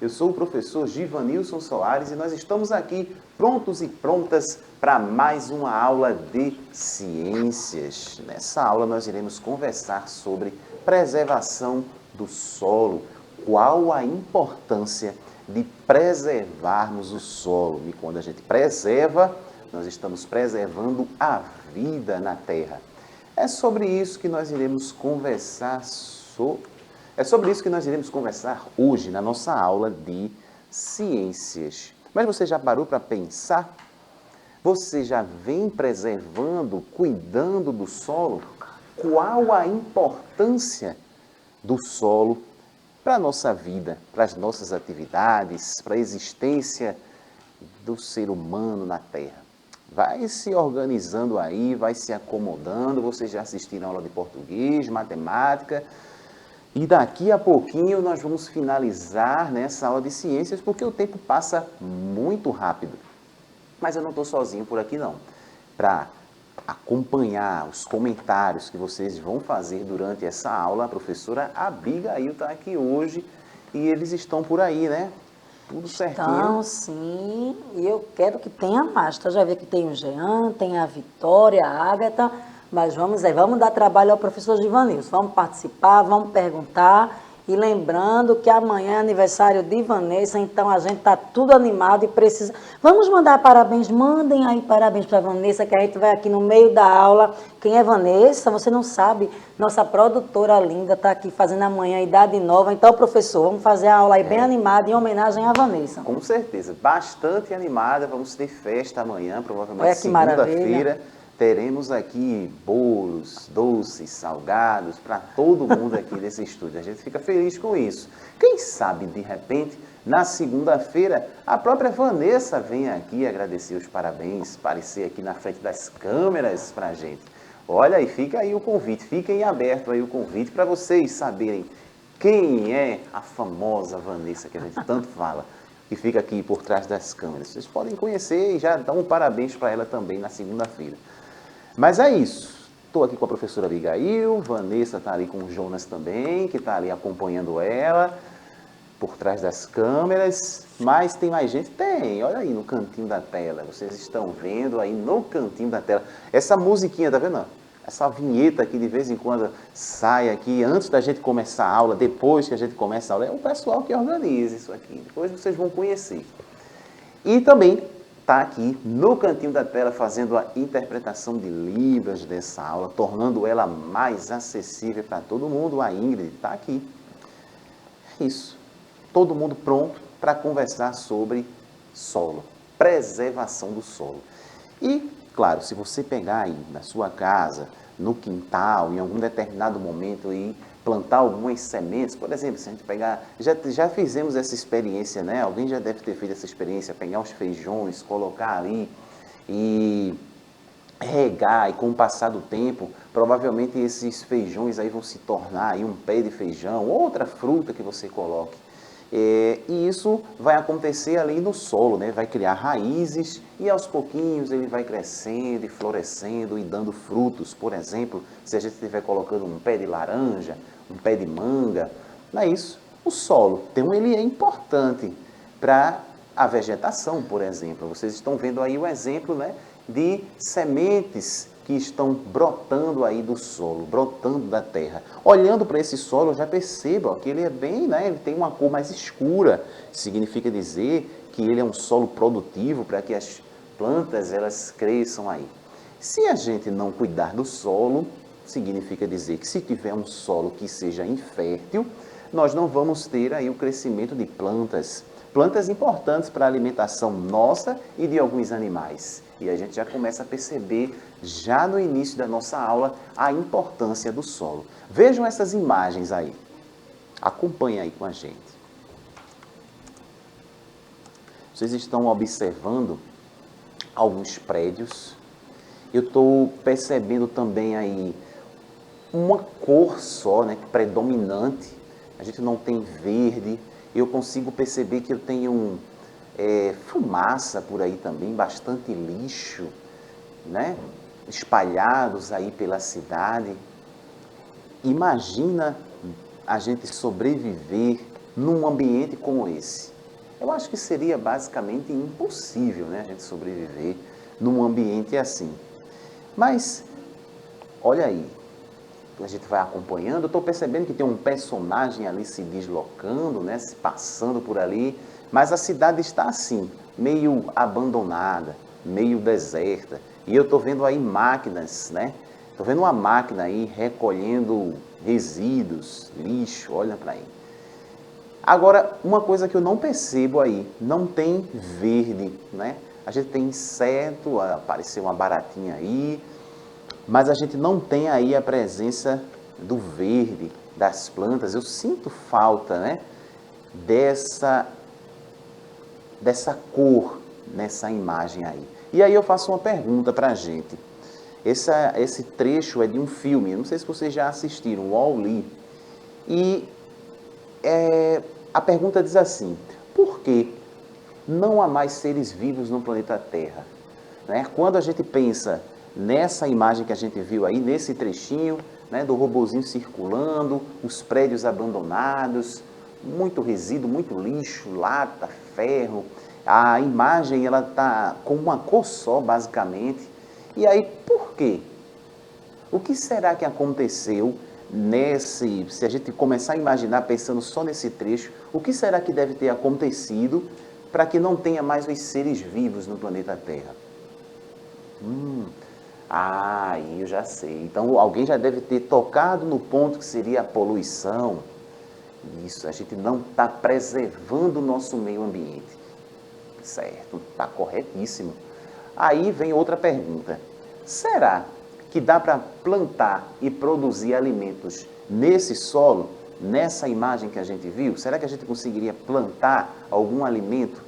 Eu sou o professor Givanilson Soares e nós estamos aqui prontos e prontas para mais uma aula de ciências. Nessa aula nós iremos conversar sobre preservação do solo. Qual a importância de preservarmos o solo? E quando a gente preserva, nós estamos preservando a vida na Terra. É sobre isso que nós iremos conversar hoje na nossa aula de ciências. Mas você já parou para pensar? Você já vem preservando, cuidando do solo? Qual a importância do solo para a nossa vida, para as nossas atividades, para a existência do ser humano na Terra? Vai se organizando aí, vai se acomodando. Vocês já assistiram a aula de português, matemática. E daqui a pouquinho nós vamos finalizar nessa aula de ciências, porque o tempo passa muito rápido. Mas eu não estou sozinho por aqui não. Para acompanhar os comentários que vocês vão fazer durante essa aula, a professora Abigail está aqui hoje e eles estão por aí, né? Tudo certinho. Então, sim, e eu quero que tenha mais. Então, já vi que tem o Jean, tem a Vitória, a Ágata, mas vamos dar trabalho ao professor Givanilson. Vamos participar, vamos perguntar. E lembrando que amanhã é aniversário de Vanessa, então a gente está tudo animado e precisa... Vamos mandar parabéns, mandem aí parabéns para a Vanessa, que a gente vai aqui no meio da aula. Quem é Vanessa? Você não sabe, nossa produtora linda está aqui fazendo amanhã a idade nova. Então, professor, vamos fazer a aula aí bem animada em homenagem à Vanessa. Com certeza, bastante animada, vamos ter festa amanhã, provavelmente Olha que maravilha. segunda-feira. Teremos aqui bolos, doces, salgados, para todo mundo aqui desse estúdio. A gente fica feliz com isso. Quem sabe, de repente, na segunda-feira, a própria Vanessa vem aqui agradecer os parabéns, aparecer aqui na frente das câmeras para a gente. Olha, e fica aí o convite, fiquem aberto aí o convite para vocês saberem quem é a famosa Vanessa que a gente tanto fala, que fica aqui por trás das câmeras. Vocês podem conhecer e já dão um parabéns para ela também na segunda-feira. Mas é isso. Estou aqui com a professora Abigail, Vanessa está ali com o Jonas também, que está ali acompanhando ela, por trás das câmeras. Mas tem mais gente? Tem, olha aí no cantinho da tela. Vocês estão vendo aí no cantinho da tela. Essa musiquinha, tá vendo? Essa vinheta que de vez em quando sai aqui, antes da gente começar a aula, depois que a gente começa a aula, é o pessoal que organiza isso aqui. Depois vocês vão conhecer. E também está aqui no cantinho da tela fazendo a interpretação de Libras dessa aula, tornando ela mais acessível para todo mundo. A Ingrid está aqui. É isso. Todo mundo pronto para conversar sobre solo, preservação do solo. E, claro, se você pegar aí na sua casa, no quintal, em algum determinado momento e plantar algumas sementes, por exemplo, se a gente pegar, já fizemos essa experiência, né? Alguém já deve ter feito essa experiência, pegar os feijões, colocar ali e regar, e com o passar do tempo, provavelmente esses feijões aí vão se tornar aí um pé de feijão, outra fruta que você coloque. E isso vai acontecer ali no solo, né? Vai criar raízes e aos pouquinhos ele vai crescendo e florescendo e dando frutos. Por exemplo, se a gente estiver colocando um pé de laranja, um pé de manga, não é isso? O solo, então ele é importante para a vegetação, por exemplo. Vocês estão vendo aí o exemplo, né, de sementes que estão brotando aí do solo, brotando da terra. Olhando para esse solo, eu já percebo que ele é bem, né, ele tem uma cor mais escura. Significa dizer que ele é um solo produtivo para que as plantas elas cresçam aí. Se a gente não cuidar do solo, significa dizer que se tiver um solo que seja infértil, nós não vamos ter aí o crescimento de plantas importantes para a alimentação nossa e de alguns animais. E a gente já começa a perceber, já no início da nossa aula, a importância do solo. Vejam essas imagens aí. Acompanhem aí com a gente. Vocês estão observando alguns prédios. Eu estou percebendo também aí uma cor só, né, predominante. A gente não tem verde. Eu consigo perceber que eu tenho fumaça por aí também, bastante lixo, né, espalhados aí pela cidade. Imagina a gente sobreviver num ambiente como esse. Eu acho que seria basicamente impossível, né, a gente sobreviver num ambiente assim. Mas, olha aí, a gente vai acompanhando, eu estou percebendo que tem um personagem ali se deslocando, né, se passando por ali, mas a cidade está assim, meio abandonada, meio deserta. E eu estou vendo aí máquinas, né? Estou vendo uma máquina aí recolhendo resíduos, lixo, olha para aí. Agora, uma coisa que eu não percebo aí, não tem verde, né? A gente tem inseto, apareceu uma baratinha aí, mas a gente não tem aí a presença do verde, das plantas. Eu sinto falta, né, dessa cor nessa imagem aí. E aí eu faço uma pergunta para a gente. Esse trecho é de um filme, eu não sei se vocês já assistiram, Wall-E. E a pergunta diz assim: por que não há mais seres vivos no planeta Terra? Né? Quando a gente pensa nessa imagem que a gente viu aí, nesse trechinho, né, do robozinho circulando, os prédios abandonados, muito resíduo, muito lixo, lata, ferro, a imagem ela está com uma cor só, basicamente. E aí, por quê? O que será que aconteceu se a gente começar a imaginar, pensando só nesse trecho, o que será que deve ter acontecido para que não tenha mais os seres vivos no planeta Terra? Eu já sei. Então, alguém já deve ter tocado no ponto que seria a poluição. Isso, a gente não está preservando o nosso meio ambiente. Certo, está corretíssimo. Aí vem outra pergunta. Será que dá para plantar e produzir alimentos nesse solo, nessa imagem que a gente viu? Será que a gente conseguiria plantar algum alimento?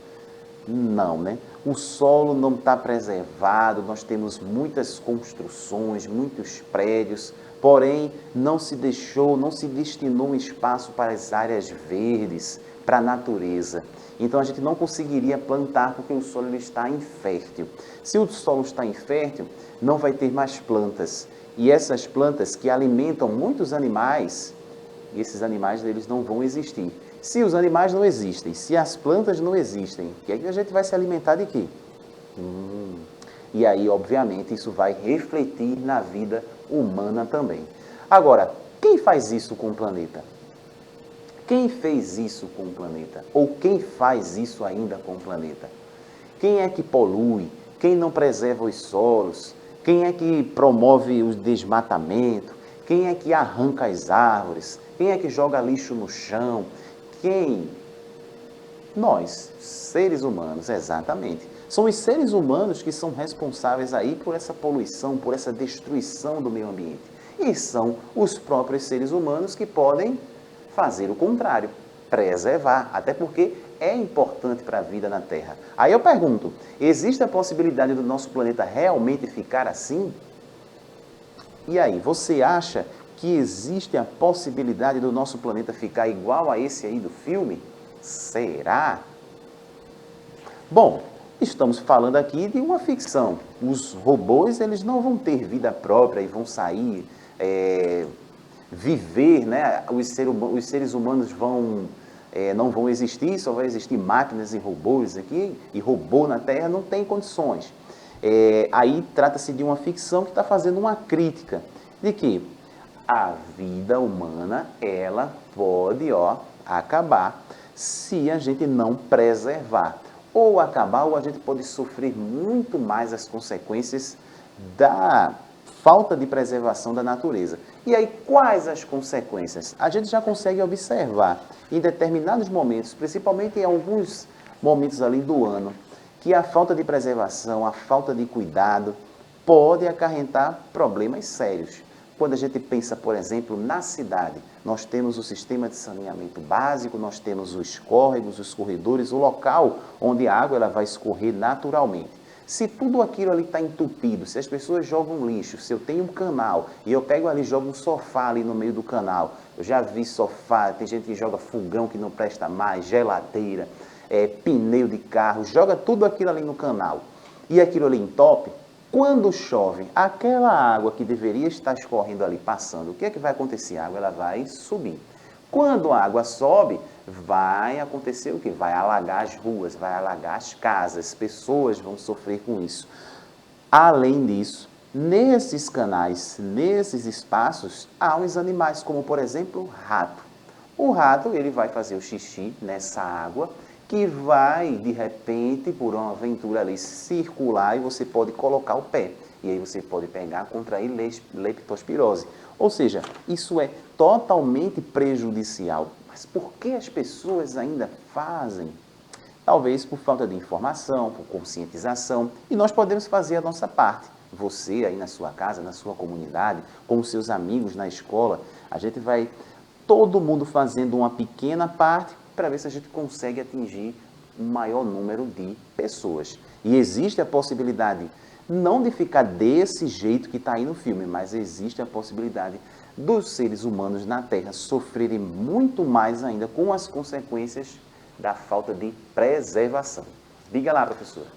Não, né? O solo não está preservado, nós temos muitas construções, muitos prédios, porém não se destinou um espaço para as áreas verdes, para a natureza. Então a gente não conseguiria plantar porque o solo está infértil. Se o solo está infértil, não vai ter mais plantas. E essas plantas que alimentam muitos animais, esses animais eles não vão existir. Se os animais não existem, se as plantas não existem, o que é que a gente vai se alimentar de quê? E aí, obviamente, isso vai refletir na vida humana também. Agora, quem faz isso com o planeta? Quem fez isso com o planeta? Ou quem faz isso ainda com o planeta? Quem é que polui? Quem não preserva os solos? Quem é que promove o desmatamento? Quem é que arranca as árvores? Quem é que joga lixo no chão? Quem? Nós, seres humanos, exatamente. São os seres humanos que são responsáveis aí por essa poluição, por essa destruição do meio ambiente. E são os próprios seres humanos que podem fazer o contrário, preservar, até porque é importante para a vida na Terra. Aí eu pergunto, existe a possibilidade do nosso planeta realmente ficar assim? E aí, você acha que existe a possibilidade do nosso planeta ficar igual a esse aí do filme? Será? Bom, estamos falando aqui de uma ficção. Os robôs, eles não vão ter vida própria e vão sair, viver, né? Os seres humanos não vão existir, só vai existir máquinas e robôs aqui, e robô na Terra não tem condições. Aí trata-se de uma ficção que está fazendo uma crítica de que a vida humana, ela pode, acabar se a gente não preservar. Ou acabar, ou a gente pode sofrer muito mais as consequências da falta de preservação da natureza. E aí, quais as consequências? A gente já consegue observar em determinados momentos, principalmente em alguns momentos ali do ano, que a falta de preservação, a falta de cuidado pode acarretar problemas sérios. Quando a gente pensa, por exemplo, na cidade, nós temos o sistema de saneamento básico, nós temos os córregos, os corredores, o local onde a água ela vai escorrer naturalmente. Se tudo aquilo ali está entupido, se as pessoas jogam lixo, se eu tenho um canal e eu pego ali e jogo um sofá ali no meio do canal, eu já vi sofá, tem gente que joga fogão que não presta mais, geladeira, pneu de carro, joga tudo aquilo ali no canal e aquilo ali entope. Quando chove, aquela água que deveria estar escorrendo ali, passando, o que é que vai acontecer? A água ela vai subir. Quando a água sobe, vai acontecer o quê? Vai alagar as ruas, vai alagar as casas, pessoas vão sofrer com isso. Além disso, nesses canais, nesses espaços, há uns animais, como por exemplo o rato. O rato, ele vai fazer o xixi nessa água, que vai, de repente, por uma aventura ali, circular e você pode colocar o pé. E aí você pode pegar, contrair leptospirose. Ou seja, isso é totalmente prejudicial. Mas por que as pessoas ainda fazem? Talvez por falta de informação, por conscientização. E nós podemos fazer a nossa parte. Você aí na sua casa, na sua comunidade, com os seus amigos na escola, a gente vai, todo mundo fazendo uma pequena parte para ver se a gente consegue atingir um maior número de pessoas. E existe a possibilidade, não de ficar desse jeito que está aí no filme, mas existe a possibilidade dos seres humanos na Terra sofrerem muito mais ainda com as consequências da falta de preservação. Diga lá, professora.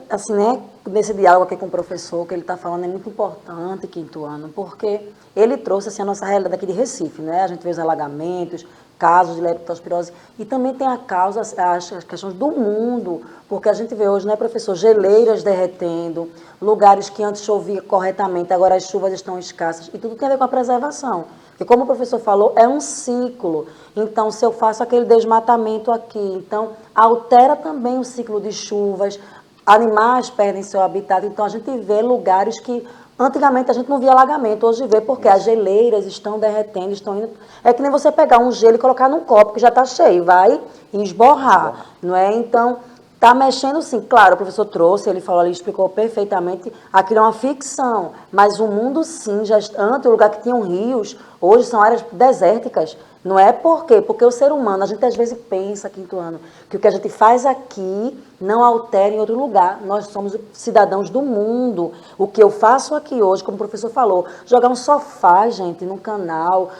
Assim, né, nesse diálogo aqui com o professor, que ele está falando é muito importante, quinto ano, porque ele trouxe assim, a nossa realidade aqui de Recife, né? A gente vê os alagamentos, casos de leptospirose, e também tem a causa, as questões do mundo, porque a gente vê hoje, né, professor, geleiras derretendo, lugares que antes chovia corretamente, agora as chuvas estão escassas, e tudo tem a ver com a preservação. Porque como o professor falou, é um ciclo. Então, se eu faço aquele desmatamento aqui, então altera também o ciclo de chuvas, animais perdem seu habitat, então a gente vê lugares que antigamente a gente não via alagamento, hoje vê porque as geleiras estão derretendo, estão indo... É que nem você pegar um gelo e colocar num copo que já está cheio, vai esborrar, não é? Então, está mexendo sim. Claro, o professor trouxe, ele falou ali, explicou perfeitamente, aquilo é uma ficção, mas o mundo sim, já antes, o lugar que tinham rios, hoje são áreas desérticas. Não é por quê? Porque o ser humano, a gente às vezes pensa, quinto ano, que o que a gente faz aqui não altera em outro lugar. Nós somos cidadãos do mundo. O que eu faço aqui hoje, como o professor falou, jogar um sofá, gente, num canal.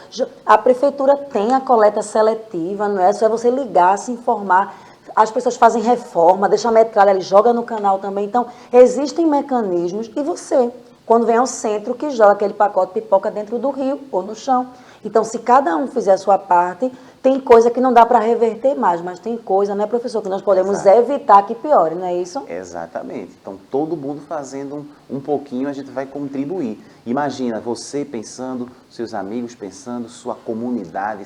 A prefeitura tem a coleta seletiva, não é? Só é você ligar, se informar. As pessoas fazem reforma, deixa a metralha ali, joga no canal também. Então, existem mecanismos e você, quando vem ao centro, que joga aquele pacote de pipoca dentro do rio ou no chão. Então, se cada um fizer a sua parte, tem coisa que não dá para reverter mais, mas tem coisa, né, professor, que nós podemos evitar que piore, não é isso? Exatamente. Então, todo mundo fazendo um pouquinho, a gente vai contribuir. Imagina você pensando, seus amigos pensando, sua comunidade,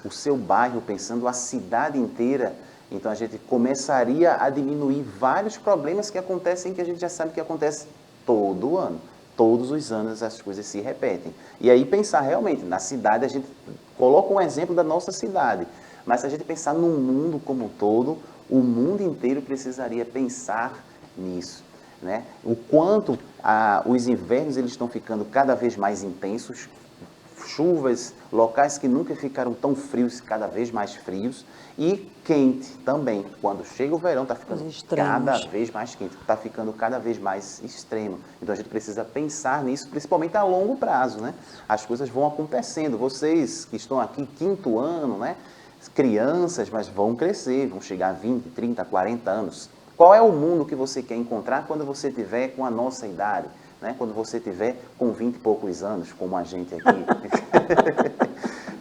o seu bairro pensando, a cidade inteira. Então, a gente começaria a diminuir vários problemas que acontecem, que a gente já sabe que acontece todo ano. Todos os anos as coisas se repetem. E aí pensar realmente, na cidade, a gente coloca um exemplo da nossa cidade, mas se a gente pensar no mundo como um todo, o mundo inteiro precisaria pensar nisso, né? O quanto os invernos eles estão ficando cada vez mais intensos, chuvas, locais que nunca ficaram tão frios, cada vez mais frios, e quente também. Quando chega o verão, está ficando cada vez mais quente, está ficando cada vez mais extremo. Então a gente precisa pensar nisso, principalmente a longo prazo, né? As coisas vão acontecendo. Vocês que estão aqui, quinto ano, né? Crianças, mas vão crescer, vão chegar a 20, 30, 40 anos. Qual é o mundo que você quer encontrar quando você tiver com a nossa idade? Né? Quando você tiver com 20 e poucos anos, como a gente aqui.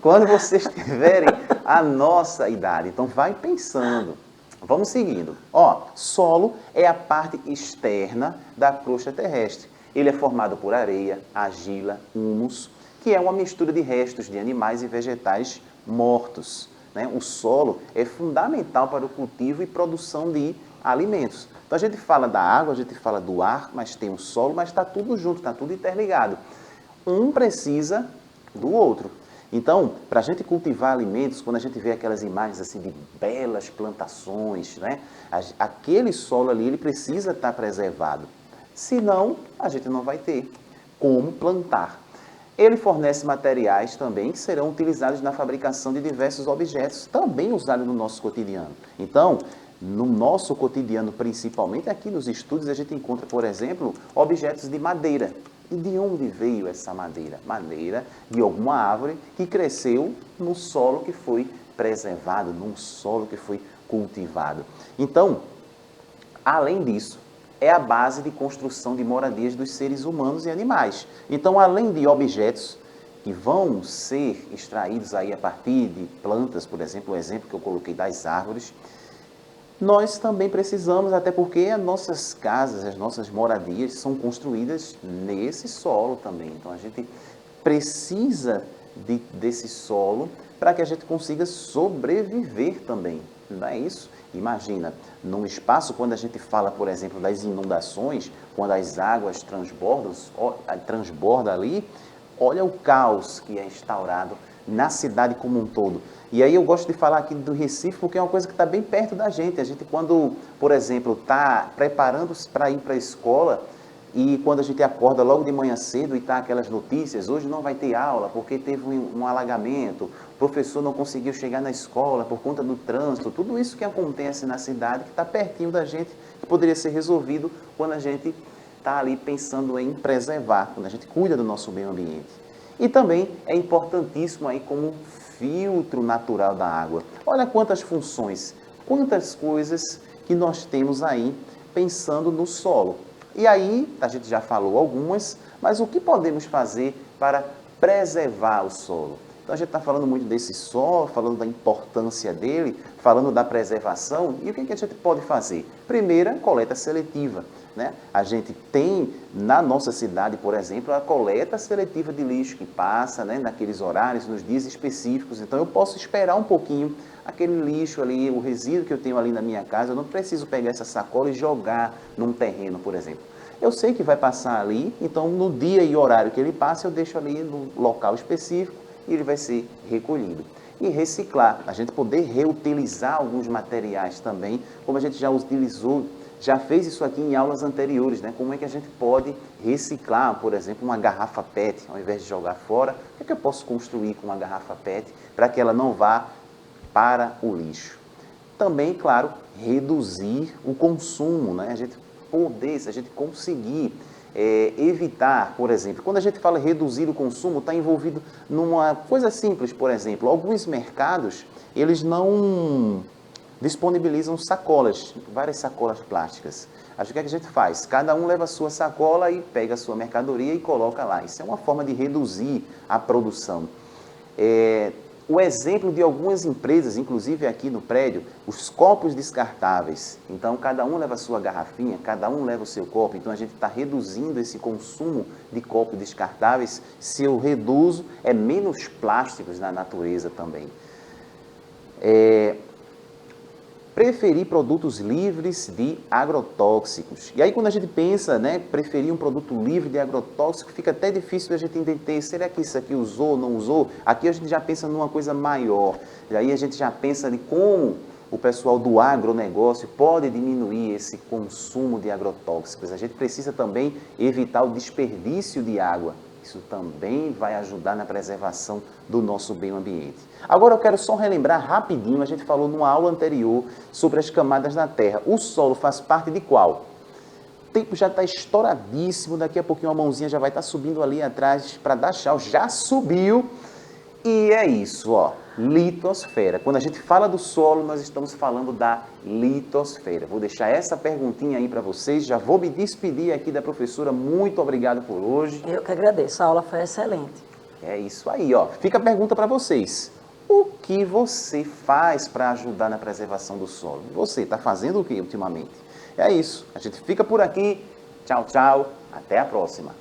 Quando vocês tiverem a nossa idade. Então, vai pensando. Vamos seguindo. Ó, solo é a parte externa da crosta terrestre. Ele é formado por areia, argila, humus, que é uma mistura de restos de animais e vegetais mortos. Né? O solo é fundamental para o cultivo e produção de alimentos. Então, a gente fala da água, a gente fala do ar, mas tem o solo, mas está tudo junto, está tudo interligado. Um precisa do outro. Então, para a gente cultivar alimentos, quando a gente vê aquelas imagens assim de belas plantações, né? Aquele solo ali, ele precisa estar preservado. Senão, a gente não vai ter como plantar. Ele fornece materiais também que serão utilizados na fabricação de diversos objetos, também usados no nosso cotidiano. Então, no nosso cotidiano, principalmente aqui nos estúdios, a gente encontra, por exemplo, objetos de madeira. E de onde veio essa madeira? Madeira de alguma árvore que cresceu no solo que foi preservado, num solo que foi cultivado. Então, além disso, é a base de construção de moradias dos seres humanos e animais. Então, além de objetos, que vão ser extraídos aí a partir de plantas, por exemplo, o exemplo que eu coloquei das árvores, nós também precisamos, até porque as nossas casas, as nossas moradias são construídas nesse solo também. Então a gente precisa desse solo para que a gente consiga sobreviver também, não é isso? Imagina, num espaço, quando a gente fala, por exemplo, das inundações, quando as águas transbordam ali, olha o caos que é instaurado na cidade como um todo. E aí eu gosto de falar aqui do Recife, porque é uma coisa que está bem perto da gente. A gente, quando, por exemplo, está preparando-se para ir para a escola, e quando a gente acorda logo de manhã cedo e está aquelas notícias, hoje não vai ter aula porque teve um alagamento, o professor não conseguiu chegar na escola por conta do trânsito, tudo isso que acontece na cidade, que está pertinho da gente, que poderia ser resolvido quando a gente está ali pensando em preservar, quando a gente cuida do nosso meio ambiente. E também é importantíssimo aí como filtro natural da água. Olha quantas funções, quantas coisas que nós temos aí pensando no solo. E aí, a gente já falou algumas, mas o que podemos fazer para preservar o solo? Então a gente está falando muito desse solo, falando da importância dele, falando da preservação, e o que a gente pode fazer? Primeira, coleta seletiva. Né? A gente tem na nossa cidade, por exemplo, a coleta seletiva de lixo que passa, né, naqueles horários, nos dias específicos. Então eu posso esperar um pouquinho aquele lixo ali, o resíduo que eu tenho ali na minha casa, eu não preciso pegar essa sacola e jogar num terreno, por exemplo. Eu sei que vai passar ali, então no dia e horário que ele passa, eu deixo ali no local específico e ele vai ser recolhido. E reciclar, a gente poder reutilizar alguns materiais também, como a gente já utilizou, já fez isso aqui em aulas anteriores, né? Como é que a gente pode reciclar, por exemplo, uma garrafa PET, ao invés de jogar fora, o que eu posso construir com uma garrafa PET para que ela não vá para o lixo? Também, claro, reduzir o consumo, né? A gente poder, se a gente conseguir evitar, por exemplo, quando a gente fala reduzir o consumo, está envolvido numa coisa simples, por exemplo, alguns mercados, eles não disponibilizam sacolas, várias sacolas plásticas. Acho que o que a gente faz? Cada um leva a sua sacola e pega a sua mercadoria e coloca lá. Isso é uma forma de reduzir a produção. O exemplo de algumas empresas, inclusive aqui no prédio, os copos descartáveis. Então, cada um leva a sua garrafinha, cada um leva o seu copo. Então, a gente está reduzindo esse consumo de copos descartáveis. Se eu reduzo, é menos plásticos na natureza também. Preferir produtos livres de agrotóxicos. E aí quando a gente pensa, né, preferir um produto livre de agrotóxico, fica até difícil a gente entender, será que isso aqui usou, não usou? Aqui a gente já pensa numa coisa maior, e aí a gente já pensa de como o pessoal do agronegócio pode diminuir esse consumo de agrotóxicos. A gente precisa também evitar o desperdício de água. Isso também vai ajudar na preservação do nosso meio ambiente. Agora eu quero só relembrar rapidinho, a gente falou numa aula anterior sobre as camadas da Terra. O solo faz parte de qual? O tempo já está estouradíssimo, daqui a pouquinho a mãozinha já vai estar subindo ali atrás para dar tchau. Já subiu e é isso, ó. Litosfera. Quando a gente fala do solo, nós estamos falando da litosfera. Vou deixar essa perguntinha aí para vocês. Já vou me despedir aqui da professora. Muito obrigado por hoje. Eu que agradeço. A aula foi excelente. É isso aí, ó. Fica a pergunta para vocês. O que você faz para ajudar na preservação do solo? Você está fazendo o que ultimamente? É isso. A gente fica por aqui. Tchau, tchau. Até a próxima.